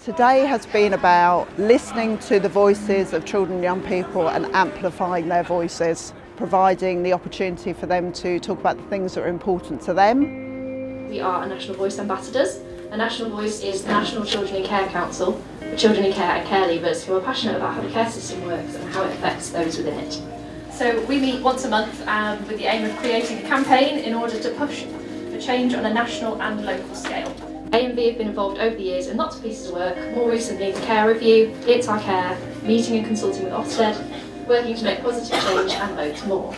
Today has been about listening to the voices of children and young people and amplifying their voices, providing the opportunity for them to talk about the things that are important to them. We are a National Voice ambassadors. A National Voice is the National Children in Care Council for children in care and care leavers who are passionate about how the care system works and how it affects those within it. So we meet once a month with the aim of creating a campaign in order to push for change on a national and local scale. AMV have been involved over the years in lots of pieces of work, more recently the Care Review, It's Our Care, meeting and consulting with Ofsted, working to make positive change and loads more.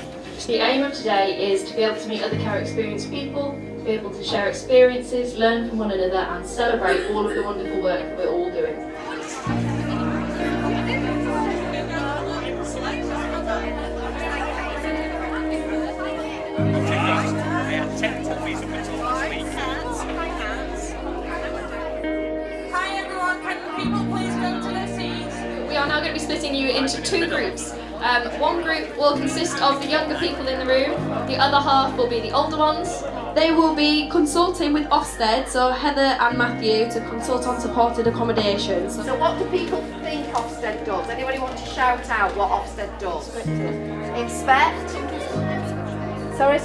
The aim of today is to be able to meet other care experienced people, be able to share experiences, learn from one another and celebrate all of the wonderful work that we're all doing. We are now going to be splitting you into two groups. One group will consist of the younger people in the room, the other half will be the older ones. They will be consulting with Ofsted, so Heather and Matthew, to consult on supported accommodations. So what do people think Ofsted does? Anybody want to shout out what Ofsted does? Inspect? Sorry?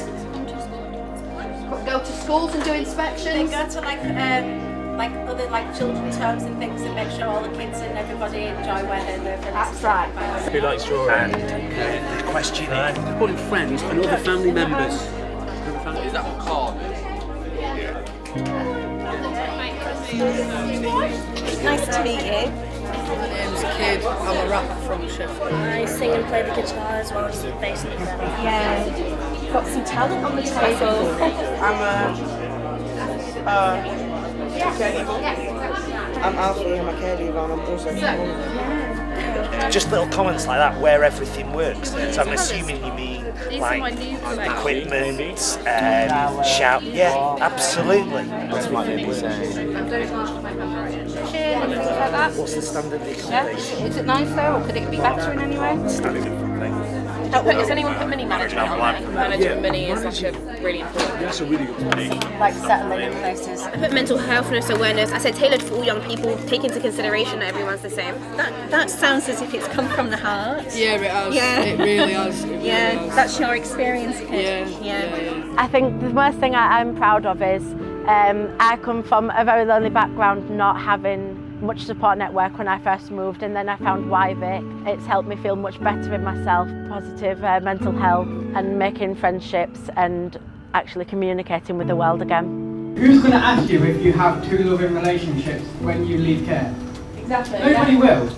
Go to schools and do inspections? They go to other children's homes and things and make sure all the kids and everybody enjoy where they live. That's right. Who likes drawing? And questioning. Calling friends and other family members. Is that what card It's nice to meet you. My name's Kid, I'm a rapper from Sheffield. I sing and play the guitar as well as the bass and piano. Yeah, got some talent on the table. I'm Alfie, I'm a care leaver and I'm also Just little comments like that where everything works. So I'm assuming you mean like equipment, shout. Yeah, absolutely. That's what they'd be saying. What's the standard accommodation? Is it nice though, or could it be better in any way? Standard thing. Has anyone put mini management on there? Management mini is such a really important. That's a really good point. Like settling in places. I put mental healthness awareness. I said tailored for all young people, take into consideration that everyone's the same. That sounds as if it's come from the heart. Yeah, it has. Yeah. It really has. That's your experience, Kid. Yeah. I think the most thing I'm proud of is I come from a very lonely background, not having much support network when I first moved, and then I found YVic. It's helped me feel much better in myself, positive mental health and making friendships and actually communicating with the world again. Who's going to ask you if you have two loving relationships when you leave care? Exactly. Nobody will.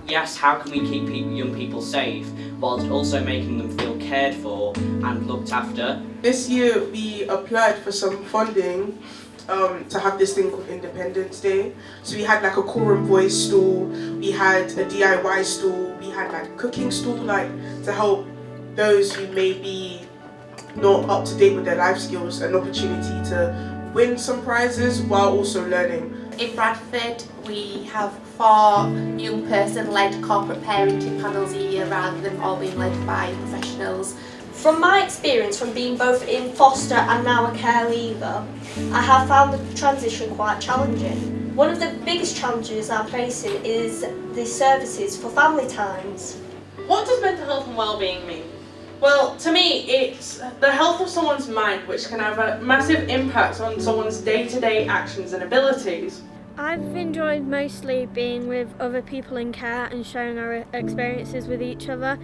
Yes, how can we keep young people safe whilst also making them feel cared for and looked after? This year we applied for some funding to have this thing called Independence Day. So we had like a Coram voice stall, we had a DIY stall, we had like a cooking stall, like to help those who may be not up to date with their life skills, an opportunity to win some prizes while also learning. In Bradford, we have 4 young person-led corporate parenting panels a year rather than all being led by professionals. From my experience from being both in foster and now a care leaver, I have found the transition quite challenging. One of the biggest challenges I'm facing is the services for family times. What does mental health and well-being mean? Well, to me, it's the health of someone's mind, which can have a massive impact on someone's day-to-day actions and abilities. I've enjoyed mostly being with other people in care and sharing our experiences with each other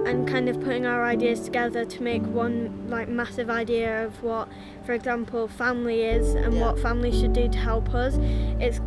and kind of putting our ideas together to make one massive idea of what, for example, family is and what family should do to help us.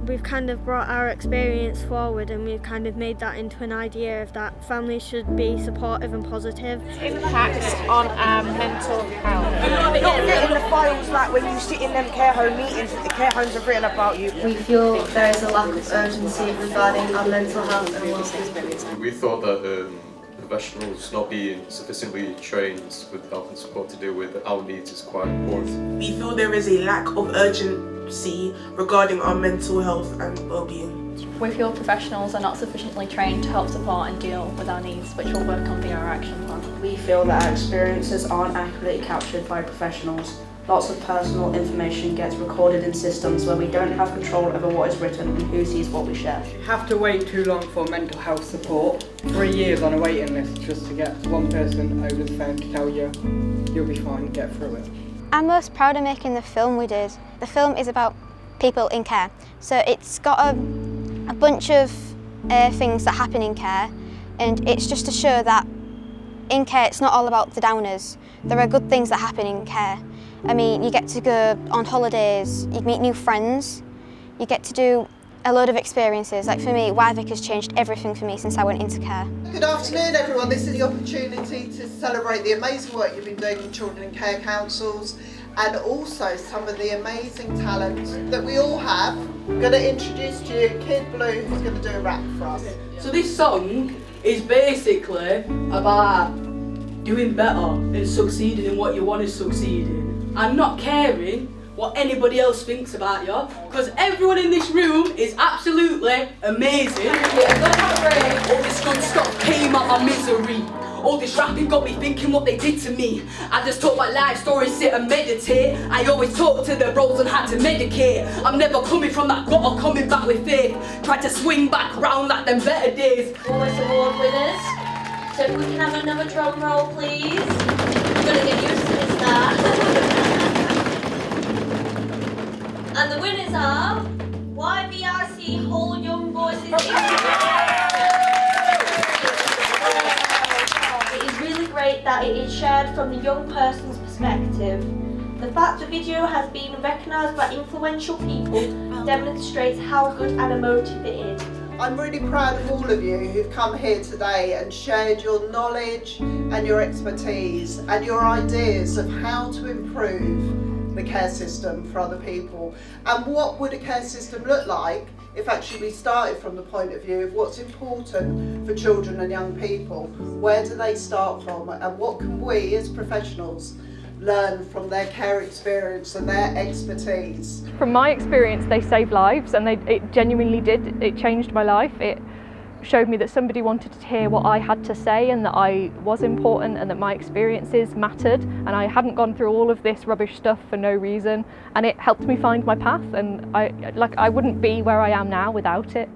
We've kind of brought our experience forward and we've kind of made that into an idea of that family should be supportive and positive. Impacts on our mental health. Not getting the files like when you sit in them care home meetings that the care homes have written about you. We feel there is a lack of urgency regarding our mental health and well-being. We thought that professionals not being sufficiently trained with help and support to deal with our needs is quite important. We feel there is a lack of urgency regarding our mental health and well-being. We feel professionals are not sufficiently trained to help support and deal with our needs, which we'll work on via our action plan. We feel that our experiences aren't accurately captured by professionals. Lots of personal information gets recorded in systems where we don't have control over what is written and who sees what we share. You have to wait too long for mental health support. 3 years on a waiting list just to get one person over the phone to tell you you'll be fine, get through it. I'm most proud of making the film we did. The film is about people in care. So it's got a bunch of things that happen in care, and it's just to show that in care it's not all about the downers. There are good things that happen in care. I mean, you get to go on holidays, you meet new friends, you get to do a load of experiences. Like for me, YVic has changed everything for me since I went into care. Good afternoon everyone, this is the opportunity to celebrate the amazing work you've been doing in children and care councils and also some of the amazing talent that we all have. I'm going to introduce to you Kid Blue, who's going to do a rap for us. So this song is basically about doing better and succeeding in what you want to succeed in and not caring what anybody else thinks about you, because everyone in this room is absolutely amazing. All this good stuff came out of misery. All this rapping got me thinking what they did to me. I just talk my life stories, sit and meditate. I always talk to the roads on how to medicate. I'm never coming from that gutter, coming back with faith. Try to swing back round like them better days. Voice Award winners. So if we can have another drum roll, please. I'm gonna get used to this now. And the winners are YVRC Whole Young Voices. It is really great that it is shared from the young person's perspective. The fact the video has been recognised by influential people demonstrates how good and emotive it is. I'm really proud of all of you who've come here today and shared your knowledge and your expertise and your ideas of how to improve the care system for other people. And what would a care system look like if actually we started from the point of view of what's important for children and young people? Where do they start from, and what can we as professionals learn from their care experience and their expertise? From my experience, they saved lives, and it genuinely did. It changed my life. It showed me that somebody wanted to hear what I had to say and that I was important and that my experiences mattered, and I hadn't gone through all of this rubbish stuff for no reason, and it helped me find my path, and I wouldn't be where I am now without it.